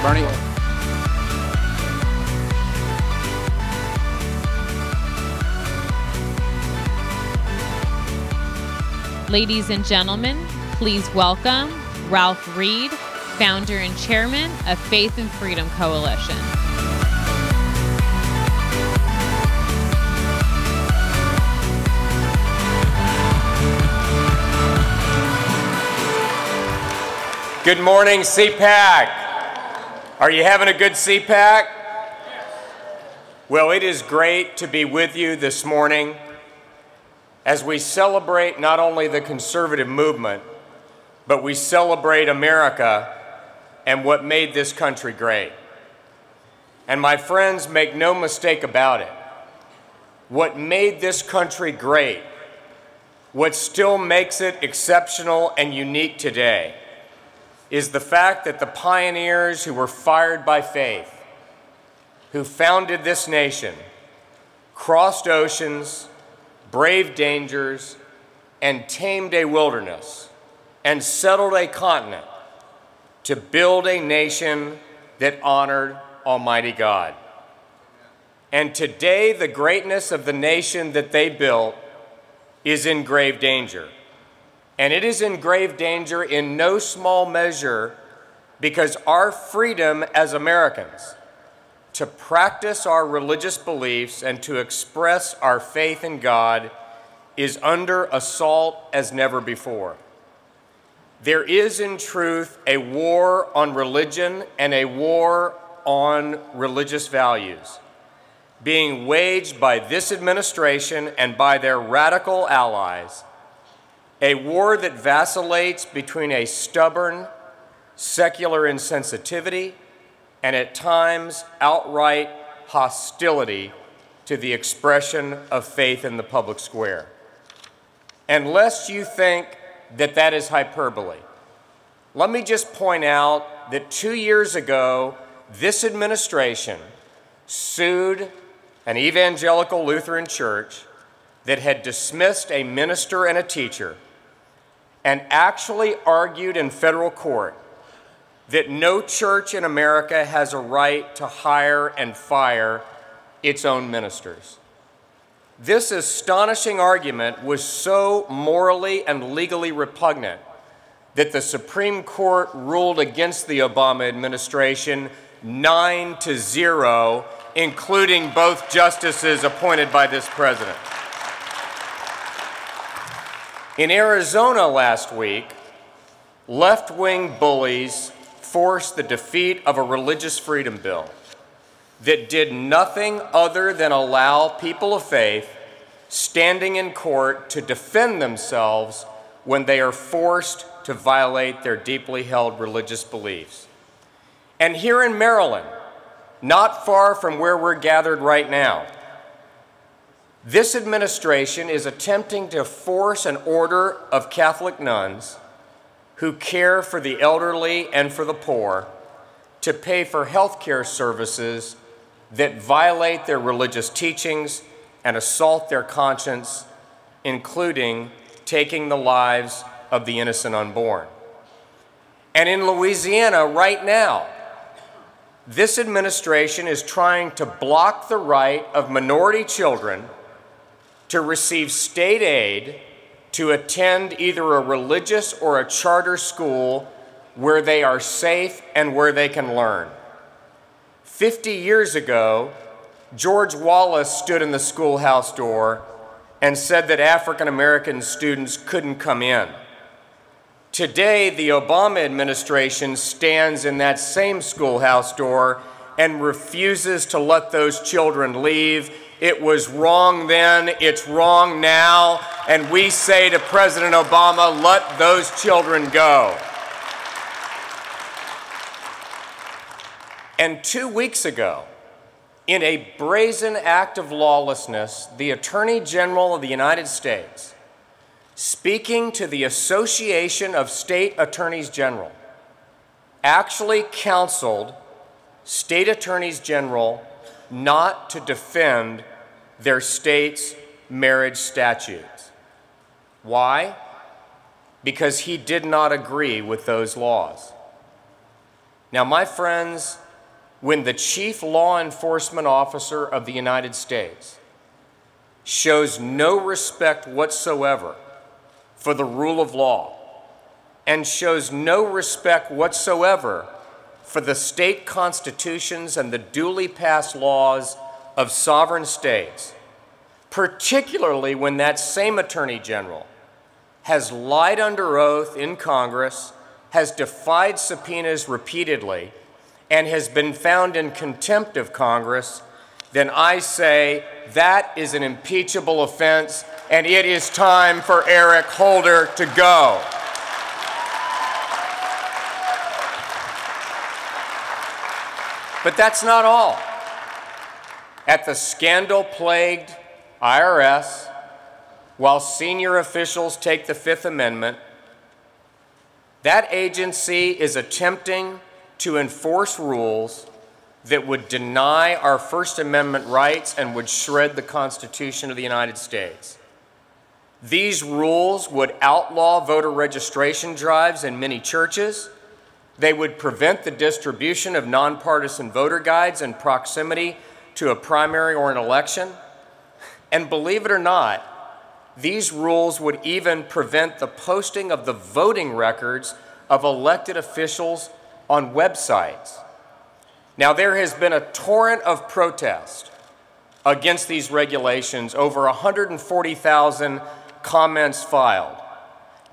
Bernie. Ladies and gentlemen, please welcome Ralph Reed, founder and chairman of Faith and Freedom Coalition. Good morning, CPAC. Are you having a good CPAC? Well, it is great to be with you this morning as we celebrate not only the conservative movement, but we celebrate America and what made this country great. And my friends, make no mistake about it. What made this country great, what still makes it exceptional and unique today, is the fact that the pioneers who were fired by faith, who founded this nation, crossed oceans, braved dangers, and tamed a wilderness, and settled a continent to build a nation that honored Almighty God. And today, the greatness of the nation that they built is in grave danger. And it is in grave danger in no small measure because our freedom as Americans to practice our religious beliefs and to express our faith in God is under assault as never before. There is, in truth, a war on religion and a war on religious values being waged by this administration and by their radical allies, a war that vacillates between a stubborn, secular insensitivity and at times outright hostility to the expression of faith in the public square. And lest you think that that is hyperbole, let me just point out that 2 years ago, this administration sued an evangelical Lutheran church that had dismissed a minister and a teacher and actually argued in federal court that no church in America has a right to hire and fire its own ministers. This astonishing argument was so morally and legally repugnant that the Supreme Court ruled against the Obama administration 9-0, including both justices appointed by this president. In Arizona last week, left-wing bullies forced the defeat of a religious freedom bill that did nothing other than allow people of faith standing in court to defend themselves when they are forced to violate their deeply held religious beliefs. And here in Maryland, not far from where we're gathered right now, this administration is attempting to force an order of Catholic nuns who care for the elderly and for the poor to pay for health care services that violate their religious teachings and assault their conscience, including taking the lives of the innocent unborn. And in Louisiana right now, this administration is trying to block the right of minority children to receive state aid to attend either a religious or a charter school where they are safe and where they can learn. 50 years ago, George Wallace stood in the schoolhouse door and said that African American students couldn't come in. Today, the Obama administration stands in that same schoolhouse door and refuses to let those children leave. It was wrong then, it's wrong now, and we say to President Obama, let those children go. And 2 weeks ago, in a brazen act of lawlessness, the Attorney General of the United States, speaking to the Association of State Attorneys General, actually counseled state attorneys general not to defend their state's marriage statutes. Why? Because he did not agree with those laws. Now, my friends, when the chief law enforcement officer of the United States shows no respect whatsoever for the rule of law and shows no respect whatsoever for the state constitutions and the duly passed laws of sovereign states, particularly when that same Attorney General has lied under oath in Congress, has defied subpoenas repeatedly, and has been found in contempt of Congress, then I say that is an impeachable offense, and it is time for Eric Holder to go. But that's not all. At the scandal-plagued IRS, while senior officials take the Fifth Amendment, that agency is attempting to enforce rules that would deny our First Amendment rights and would shred the Constitution of the United States. These rules would outlaw voter registration drives in many churches. They would prevent the distribution of nonpartisan voter guides in proximity to a primary or an election. And believe it or not, these rules would even prevent the posting of the voting records of elected officials on websites. Now, there has been a torrent of protest against these regulations, over 140,000 comments filed,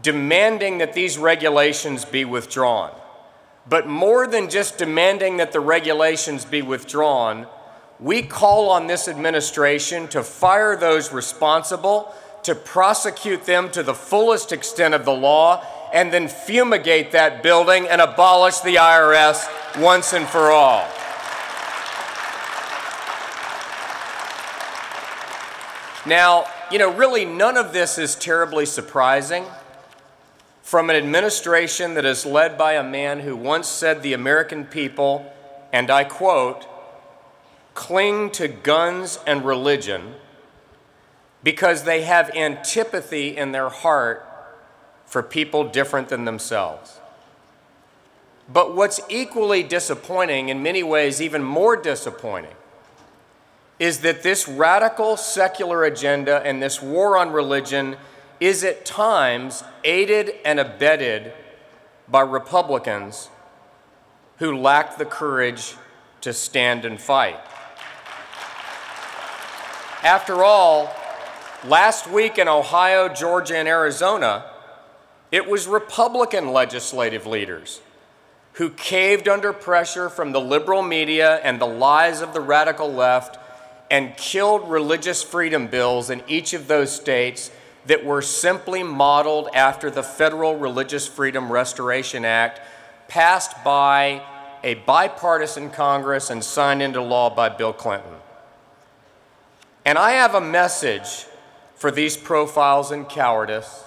demanding that these regulations be withdrawn. But more than just demanding that the regulations be withdrawn, we call on this administration to fire those responsible, to prosecute them to the fullest extent of the law, and then fumigate that building and abolish the IRS once and for all. Now, really none of this is terribly surprising from an administration that is led by a man who once said the American people, and I quote, "cling to guns and religion because they have antipathy in their heart for people different than themselves." But what's equally disappointing, in many ways even more disappointing, is that this radical secular agenda and this war on religion is at times aided and abetted by Republicans who lack the courage to stand and fight. After all, last week in Ohio, Georgia, and Arizona, it was Republican legislative leaders who caved under pressure from the liberal media and the lies of the radical left and killed religious freedom bills in each of those states that were simply modeled after the Federal Religious Freedom Restoration Act, passed by a bipartisan Congress and signed into law by Bill Clinton. And I have a message for these profiles in cowardice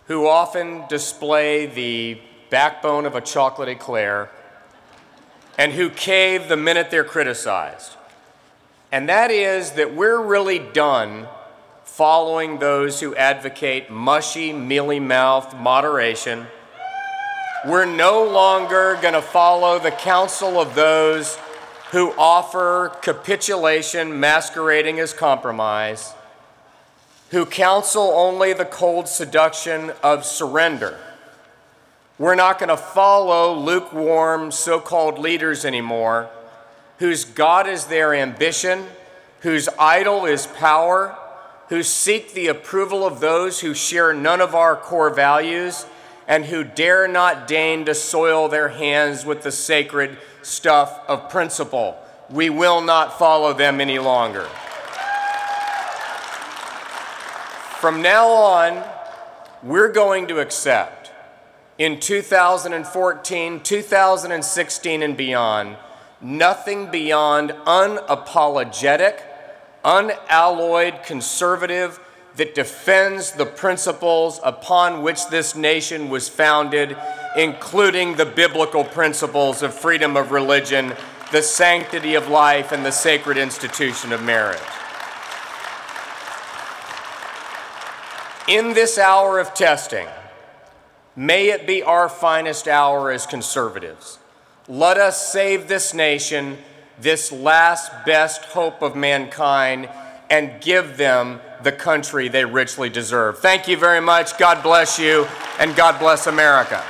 who often display the backbone of a chocolate eclair and who cave the minute they're criticized. And that is that we're really done following those who advocate mushy, mealy-mouthed moderation. We're no longer going to follow the counsel of those who offer capitulation masquerading as compromise, who counsel only the cold seduction of surrender. We're not going to follow lukewarm so-called leaders anymore, whose God is their ambition, whose idol is power, who seek the approval of those who share none of our core values, and who dare not deign to soil their hands with the sacred stuff of principle. We will not follow them any longer. From now on, we're going to accept, in 2014, 2016, and beyond, nothing beyond unapologetic, unalloyed conservative that defends the principles upon which this nation was founded, including the biblical principles of freedom of religion, the sanctity of life, and the sacred institution of marriage. In this hour of testing, may it be our finest hour as conservatives. Let us save this nation, this last best hope of mankind, and give them the country they richly deserve. Thank you very much. God bless you, and God bless America.